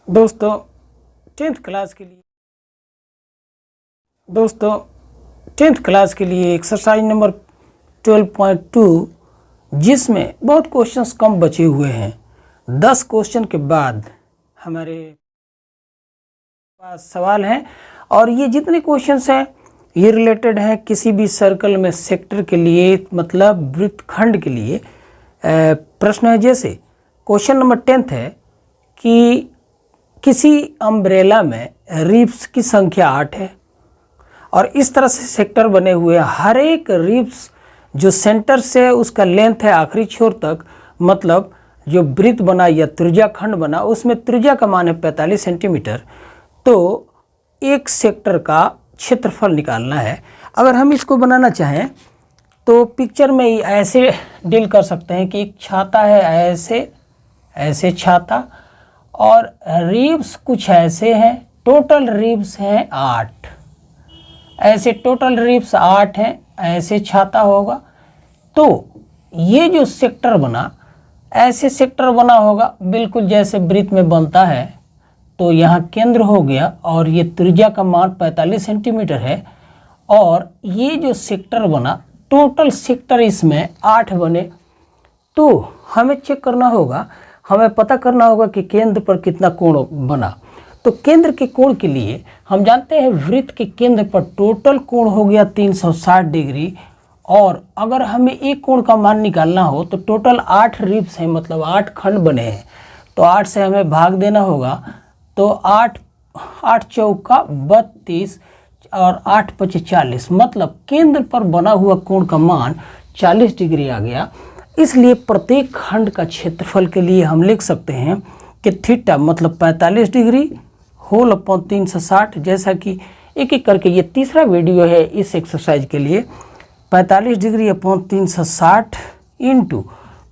दोस्तों 10th class के लिए एक्सरसाइज नंबर 12.2 जिसमें बहुत क्वेश्चंस कम बचे हुए हैं। 10 क्वेश्चन के बाद हमारे पास सवाल हैं और ये जितने क्वेश्चंस हैं ये रिलेटेड हैं किसी भी सर्कल में सेक्टर के लिए, मतलब वृत्तखंड के लिए प्रश्न है। जैसे क्वेश्चन नंबर 10 है कि किसी अम्ब्रेला में रिब्स की संख्या 8 है और इस तरह से सेक्टर बने हुए हैं। हर एक रिब्स जो सेंटर से उसका लेंथ है आखिरी छोर तक, मतलब जो वृत्त बना या त्रिज्याखंड बना उसमें त्रिज्या का मान है 45 सेंटीमीटर। तो एक सेक्टर का क्षेत्रफल निकालना है। अगर हम इसको बनाना चाहें तो पिक्चर में ऐसे डील कर सकते हैं कि एक छाता है, ऐसे छाता, और रिब्स कुछ ऐसे हैं। टोटल रिब्स हैं 8, ऐसे टोटल रिब्स 8 हैं, ऐसे छाता होगा। तो ये जो सेक्टर बना, ऐसे सेक्टर बना होगा बिल्कुल जैसे वृत्त में बनता है। तो यहाँ केंद्र हो गया और ये त्रिज्या का मान 45 सेंटीमीटर है और ये जो सेक्टर बना, टोटल सेक्टर इसमें 8 बने। तो हमें चेक करना होगा, हमें पता करना होगा कि केंद्र पर कितना कोण बना। तो केंद्र के कोण के लिए हम जानते हैं वृत्त के केंद्र पर टोटल कोण हो गया 360 डिग्री। और अगर हमें एक कोण का मान निकालना हो तो टोटल 8 रिब्स हैं, मतलब 8 खंड बने हैं। तो 8 से हमें भाग देना होगा। तो 8 चौका 32 और 8 पचे 40, मतलब केंद्र पर बना हुआ कोण का मान 40 डिग्री आ गया। इसलिए प्रत्येक खंड का क्षेत्रफल के लिए हम लिख सकते हैं कि थीटा मतलब 45 डिग्री होल अपॉन 360। जैसा कि एक एक करके ये तीसरा वीडियो है इस एक्सरसाइज के लिए। 45 डिग्री अपॉन 360 इंटू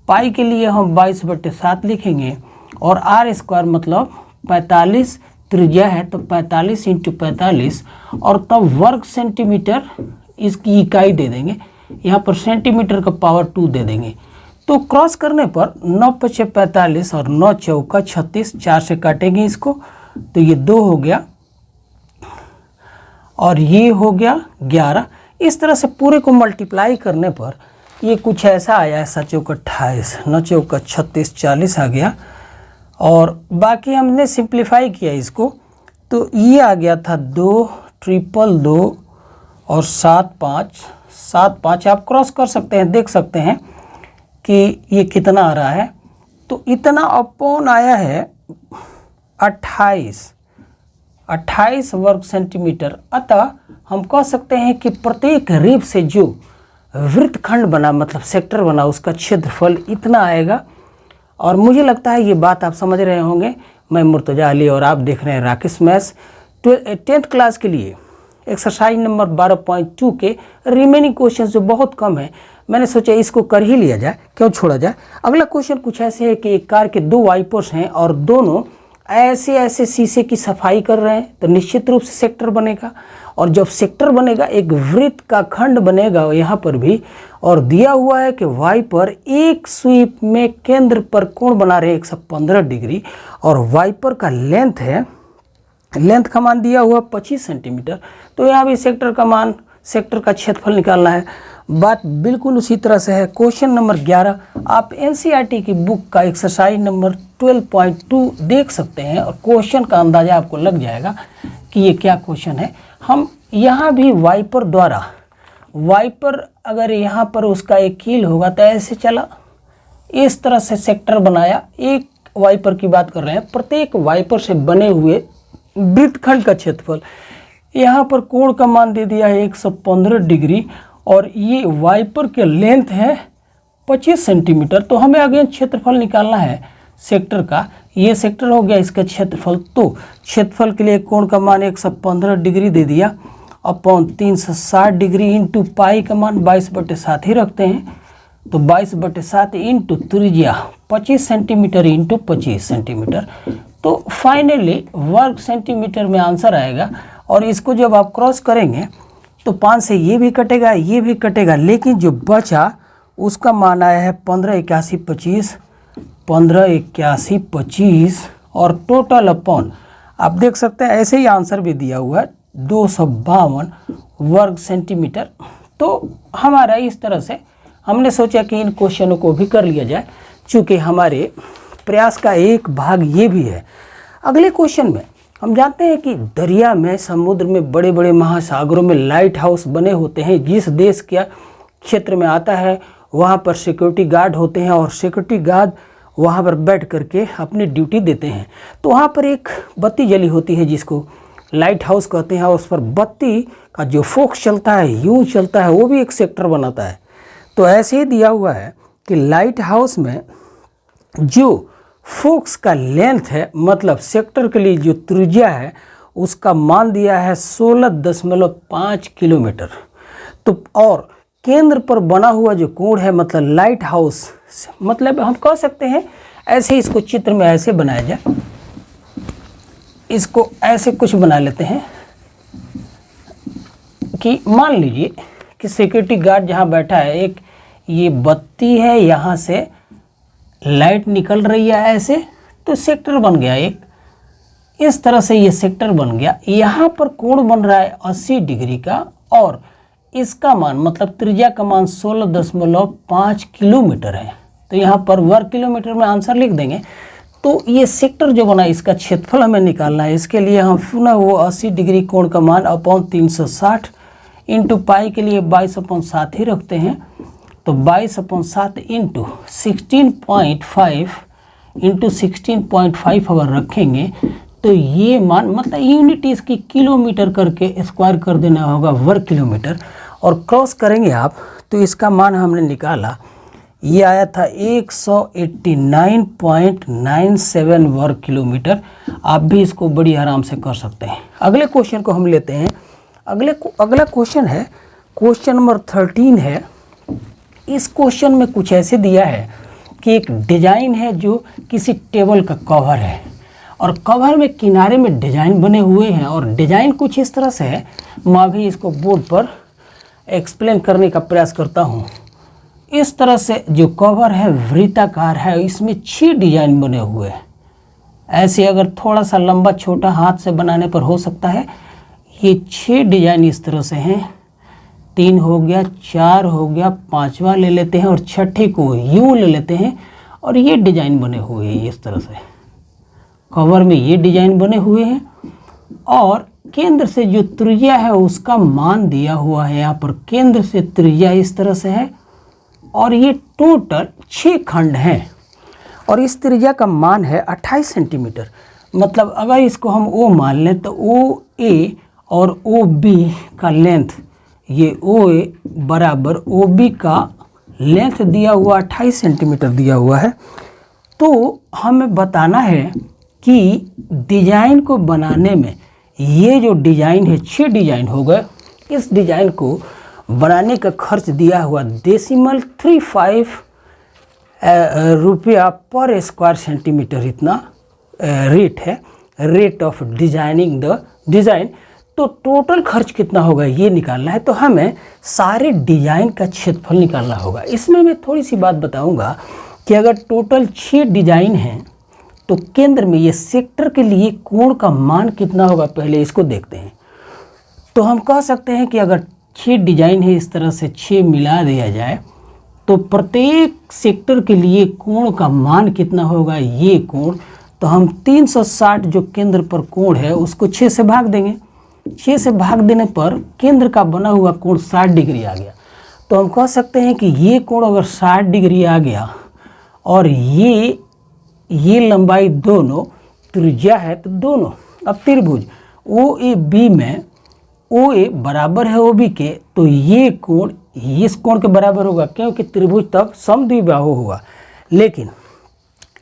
पाई के लिए हम 22/7 लिखेंगे और आर स्क्वायर मतलब 45 त्रिज्या है तो 45 इंटू 45 और तब वर्ग सेंटीमीटर इसकी इकाई दे देंगे। यहाँ पर सेंटीमीटर का पावर 2 दे देंगे। तो क्रॉस करने पर 9 पचे 45 और 9 चौका 36, 4 से काटेंगे इसको तो ये 2 हो गया और ये हो गया 11। इस तरह से पूरे को मल्टीप्लाई करने पर ये कुछ ऐसा आया है। 7 चौका 28, 9 चौका 36, 40 आ गया। और बाकी हमने सिंप्लीफाई किया इसको तो ये आ गया था 2 ट्रिपल 2 और 7 5। आप क्रॉस कर सकते हैं, देख सकते हैं कि ये कितना आ रहा है। तो इतना अपॉन आया है 28 वर्ग सेंटीमीटर। अतः हम कह सकते हैं कि प्रत्येक रिब से जो वृत्तखंड बना, मतलब सेक्टर बना, उसका क्षेत्रफल इतना आएगा। और मुझे लगता है ये बात आप समझ रहे होंगे। मैं मुर्तजा अली और आप देख रहे हैं राकेश मैथ्स। 10th क्लास के लिए एक्सरसाइज नंबर 12.2 के रिमेनिंग क्वेश्चन जो बहुत कम है, मैंने सोचा इसको कर ही लिया जाए, क्यों छोड़ा जाए। अगला क्वेश्चन कुछ ऐसे है कि एक कार के 2 वाइपर्स हैं और दोनों ऐसे शीशे की सफाई कर रहे हैं। तो निश्चित रूप से सेक्टर बनेगा और जब सेक्टर बनेगा एक वृत्त का खंड बनेगा यहाँ पर भी। और दिया हुआ है कि वाइपर एक स्वीप में केंद्र पर कोण बना रहे 115 डिग्री और वाइपर का लेंथ का मान दिया हुआ 25 सेंटीमीटर। तो यहाँ भी सेक्टर का क्षेत्रफल निकालना है। बात बिल्कुल उसी तरह से है। क्वेश्चन नंबर 11 आप एनसीईआरटी की बुक का एक्सरसाइज नंबर 12.2 देख सकते हैं और क्वेश्चन का अंदाजा आपको लग जाएगा कि ये क्या क्वेश्चन है। हम यहाँ भी वाइपर अगर यहाँ पर उसका एक कील होगा तो ऐसे चला, इस तरह से सेक्टर बनाया। एक वाइपर की बात कर रहे हैं। प्रत्येक वाइपर से बने हुए वृत्तखंड का क्षेत्रफल, यहाँ पर कोण का मान दे दिया है 115 डिग्री और ये वाइपर के लेंथ है 25 सेंटीमीटर। तो हमें अगेन क्षेत्रफल निकालना है सेक्टर का। ये सेक्टर हो गया इसका क्षेत्रफल। तो क्षेत्रफल के लिए कोण का मान 115 डिग्री दे दिया अपॉन 360 डिग्री इंटू पाई का मान 22/7 ही रखते हैं। तो 22/7 इंटू त्रिज्या 25 सेंटीमीटर इंटू 25 सेंटीमीटर। तो फाइनली वर्ग सेंटीमीटर में आंसर आएगा। और इसको जब आप क्रॉस करेंगे तो 5 से ये भी कटेगा, ये भी कटेगा, लेकिन जो बचा उसका मान आया है 15 81 25 और टोटल अपॉन, आप देख सकते हैं ऐसे ही आंसर भी दिया हुआ है 252 वर्ग सेंटीमीटर। तो हमारा इस तरह से हमने सोचा कि इन क्वेश्चनों को भी कर लिया जाए, चूँकि हमारे प्रयास का एक भाग ये भी है। अगले क्वेश्चन में हम जानते हैं कि दरिया में, समुद्र में, बड़े बड़े महासागरों में लाइट हाउस बने होते हैं। जिस देश के क्षेत्र में आता है वहाँ पर सिक्योरिटी गार्ड होते हैं और सिक्योरिटी गार्ड वहाँ पर बैठ करके अपनी ड्यूटी देते हैं। तो वहाँ पर एक बत्ती जली होती है जिसको लाइट हाउस कहते हैं, और उस पर बत्ती का जो फोक्स चलता है, यूँ चलता है, वो भी एक सेक्टर बनाता है। तो ऐसे ही दिया हुआ है कि लाइट हाउस में जो फोक्स का लेंथ है, मतलब सेक्टर के लिए जो त्रिज्या है, उसका मान दिया है 16.5 किलोमीटर। तो और केंद्र पर बना हुआ जो कोण है, मतलब लाइट हाउस, मतलब हम कह सकते हैं ऐसे ही इसको चित्र में ऐसे बनाया जाए, इसको ऐसे कुछ बना लेते हैं कि मान लीजिए कि सिक्योरिटी गार्ड जहाँ बैठा है, एक ये बत्ती है, यहाँ से लाइट निकल रही है ऐसे, तो सेक्टर बन गया एक, इस तरह से ये सेक्टर बन गया। यहाँ पर कोण बन रहा है 80 डिग्री का, और इसका मान मतलब त्रिज्या का मान 16.5 किलोमीटर है। तो यहाँ पर वर्ग किलोमीटर में आंसर लिख देंगे। तो ये सेक्टर जो बना, इसका क्षेत्रफल हमें निकालना है। इसके लिए हम पुनः वो 80 डिग्री कोण का मान अपॉन 360 इंटू पाई के लिए 22/7 ही रखते हैं। तो 22/7 इंटू 16.5 इंटू 16.5 अगर रखेंगे तो ये मान, मतलब यूनिट इसकी किलोमीटर करके स्क्वायर कर देना होगा वर्ग किलोमीटर, और क्रॉस करेंगे आप तो इसका मान हमने निकाला, ये आया था 189.97 वर्ग किलोमीटर। आप भी इसको बड़ी आराम से कर सकते हैं। अगले क्वेश्चन को हम लेते हैं। अगला क्वेश्चन है क्वेश्चन नंबर 13 है। इस क्वेश्चन में कुछ ऐसे दिया है कि एक डिजाइन है जो किसी टेबल का कवर है, और कवर में किनारे में डिजाइन बने हुए हैं, और डिजाइन कुछ इस तरह से है। मैं भी इसको बोर्ड पर एक्सप्लेन करने का प्रयास करता हूँ। इस तरह से जो कवर है वृत्ताकार है, इसमें 6 डिजाइन बने हुए हैं। ऐसे अगर थोड़ा सा लंबा छोटा हाथ से बनाने पर हो सकता है। ये 6 डिजाइन इस तरह से हैं, 3 हो गया, 4 हो गया, 5वां ले लेते हैं और 6ठे को यूँ ले लेते हैं, और ये डिजाइन बने हुए हैं इस तरह से। कवर में ये डिजाइन बने हुए हैं, और केंद्र से जो त्रिज्या है उसका मान दिया हुआ है। यहाँ पर केंद्र से त्रिज्या इस तरह से है, और ये टोटल 6 खंड हैं, और इस त्रिज्या का मान है 28 सेंटीमीटर। मतलब अगर इसको हम ओ मान लें तो ओ ए और ओ बी का लेंथ, ये ओ ए बराबर ओ बी का लेंथ दिया हुआ 28 सेंटीमीटर दिया हुआ है। तो हमें बताना है कि डिजाइन को बनाने में ये जो डिजाइन है, 6 डिजाइन हो गए, इस डिजाइन को बनाने का खर्च दिया हुआ 0.35 रुपया पर स्क्वायर सेंटीमीटर, इतना रेट है, rate of designing the design. तो टोटल खर्च कितना होगा ये निकालना है। तो हमें सारे डिजाइन का क्षेत्रफल निकालना होगा। इसमें मैं थोड़ी सी बात बताऊंगा कि अगर टोटल 6 डिजाइन हैं तो केंद्र में ये सेक्टर के लिए कोण का मान कितना होगा, पहले इसको देखते हैं। तो हम कह सकते हैं कि अगर 6 डिजाइन है, इस तरह से 6 मिला दिया जाए तो प्रत्येक सेक्टर के लिए कोण का मान कितना होगा, ये कोण। तो हम 360 जो केंद्र पर कोण है उसको 6 से भाग देंगे। 6 से भाग देने पर केंद्र का बना हुआ कोण 60 डिग्री आ गया। तो हम कह सकते हैं कि ये कोण अगर 60 डिग्री आ गया, और ये लंबाई दोनों त्रिज्या है, तो दोनों अब त्रिभुज ओ ए बी में ओ ए बराबर है ओ बी के, तो ये कोण इस कोण के बराबर होगा, क्योंकि त्रिभुज तब समद्विबाहु होगा। लेकिन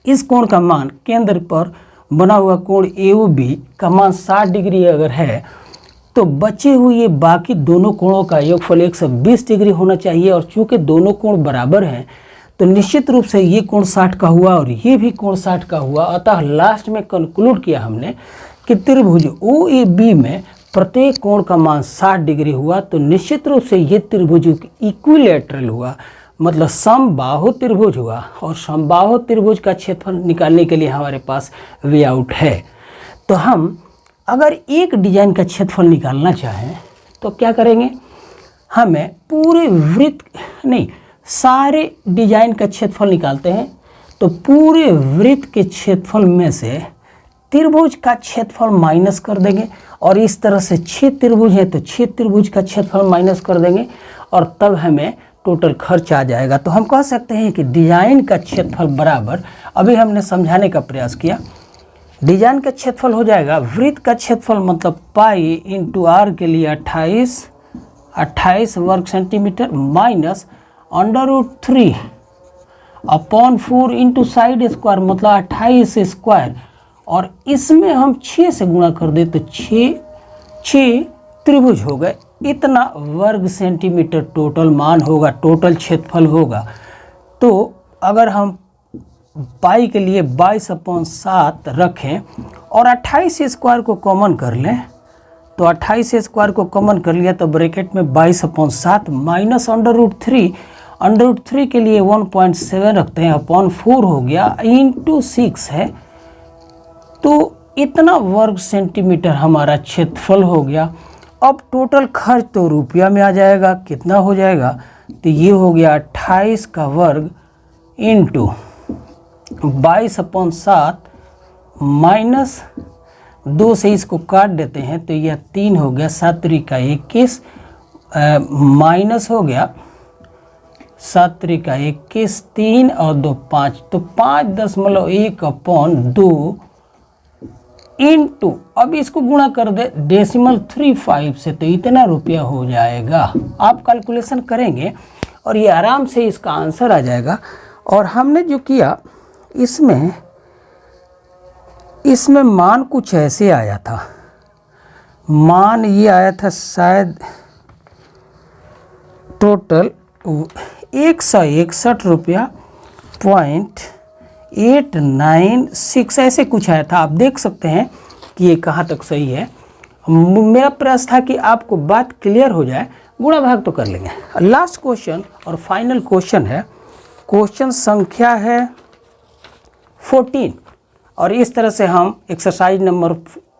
इस कोण का मान, केंद्र पर बना हुआ कोण ए ओ बी का मान 60 डिग्री अगर है, तो बचे हुए बाकी दोनों कोणों का योगफल 120 डिग्री होना चाहिए। और चूंकि दोनों कोण बराबर हैं तो निश्चित रूप से ये कोण 60 का हुआ और ये भी कोण 60 का हुआ। अतः लास्ट में कंक्लूड किया हमने कि त्रिभुज ओ ए बी में प्रत्येक कोण का मान 60 डिग्री हुआ। तो निश्चित रूप से ये त्रिभुज इक्विलैटरल हुआ, मतलब समबाहु त्रिभुज हुआ, और समबाहु त्रिभुज का क्षेत्रफल निकालने के लिए हमारे पास वे आउट है। तो हम अगर एक डिजाइन का क्षेत्रफल निकालना चाहें तो क्या करेंगे, हमें पूरे वृत्त नहीं, सारे डिजाइन का क्षेत्रफल निकालते हैं तो पूरे वृत्त के क्षेत्रफल में से त्रिभुज का क्षेत्रफल माइनस कर देंगे, और इस तरह से 6 त्रिभुज है तो 6 त्रिभुज का क्षेत्रफल माइनस कर देंगे, और तब हमें टोटल खर्च आ जाएगा। तो हम कह सकते हैं कि डिजाइन का क्षेत्रफल बराबर, अभी हमने समझाने का प्रयास किया, डिजाइन का क्षेत्रफल हो जाएगा वृत्त का क्षेत्रफल मतलब पाई इंटू आर के लिए 28 वर्ग centimetre minus √3 upon 4 into side square मतलब 28 स्क्वायर, और इसमें हम 6 से गुणा कर दे तो 6 त्रिभुज हो गए, इतना वर्ग सेंटीमीटर टोटल मान होगा, टोटल क्षेत्रफल होगा। तो अगर हम पाई के लिए 22/7 रखें और 28 स्क्वायर को कॉमन कर लें, तो 28 स्क्वायर को कॉमन कर लिया तो ब्रैकेट में 22/7 माइनस √3 के लिए 1.7 रखते हैं अपॉन 4 हो गया इंटू 6 है, तो इतना वर्ग सेंटीमीटर हमारा क्षेत्रफल हो गया। अब टोटल खर्च तो रुपया में आ जाएगा, कितना हो जाएगा, तो ये हो गया 28 का वर्ग इंटू 22/7 माइनस 2 से इसको काट देते हैं तो यह 3 हो गया, 7 त्रिका 21 माइनस हो गया 7 त्रिका 21, 3 और 2 5, तो 5.1/2 इंटू, अब इसको गुणा कर दे 0.35 से, तो इतना रुपया हो जाएगा। आप कैलकुलेशन करेंगे और ये आराम से इसका आंसर आ जाएगा। और हमने जो किया इसमें मान कुछ ऐसे आया था, मान ये आया था शायद टोटल 161 रुपया .896 ऐसे कुछ आया था। आप देख सकते हैं कि ये कहाँ तक सही है। मेरा प्रयास था कि आपको बात क्लियर हो जाए, गुणा भाग तो कर लेंगे। लास्ट क्वेश्चन और फाइनल क्वेश्चन है, क्वेश्चन संख्या है 14, और इस तरह से हम एक्सरसाइज नंबर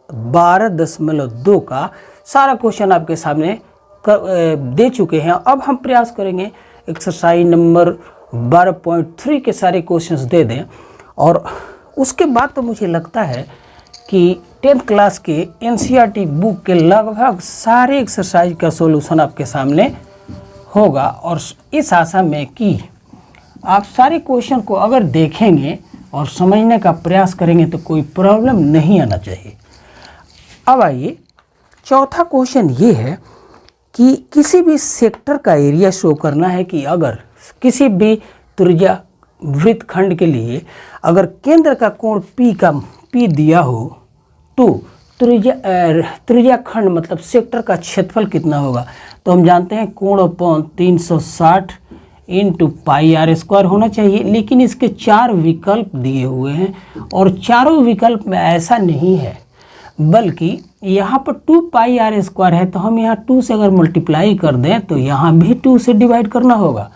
12.2 का सारा क्वेश्चन आपके सामने दे चुके हैं। अब हम प्रयास करेंगे एक्सरसाइज नंबर 12.3 के सारे क्वेश्चंस दे दें, और उसके बाद तो मुझे लगता है कि 10th क्लास के NCERT बुक के लगभग सारे एक्सरसाइज का सॉल्यूशन आपके सामने होगा। और इस आशा में कि आप सारे क्वेश्चन को अगर देखेंगे और समझने का प्रयास करेंगे तो कोई प्रॉब्लम नहीं आना चाहिए। अब आइए, चौथा क्वेश्चन ये है कि किसी भी सेक्टर का एरिया शो करना है कि अगर किसी भी त्रिज्या वृत्तखंड के लिए अगर केंद्र का कोण P दिया हो तो त्रिज्या खंड मतलब सेक्टर का क्षेत्रफल कितना होगा। तो हम जानते हैं कोण अपॉन 360 इंटू πr² होना चाहिए, लेकिन इसके 4 विकल्प दिए हुए हैं और चारों विकल्प में ऐसा नहीं है, बल्कि यहाँ पर 2πr² है, तो हम यहाँ 2 से अगर मल्टीप्लाई कर दें तो यहाँ भी 2 से डिवाइड करना होगा।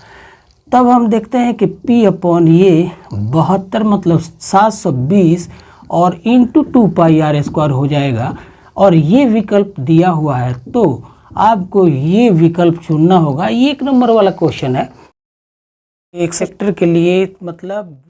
तब हम देखते हैं कि P अपॉन ये 72 मतलब 720 और इंटू 2πr² हो जाएगा, और ये विकल्प दिया हुआ है तो आपको ये विकल्प चुनना होगा। ये 1 नंबर वाला क्वेश्चन है। एक सेक्टर के लिए मतलब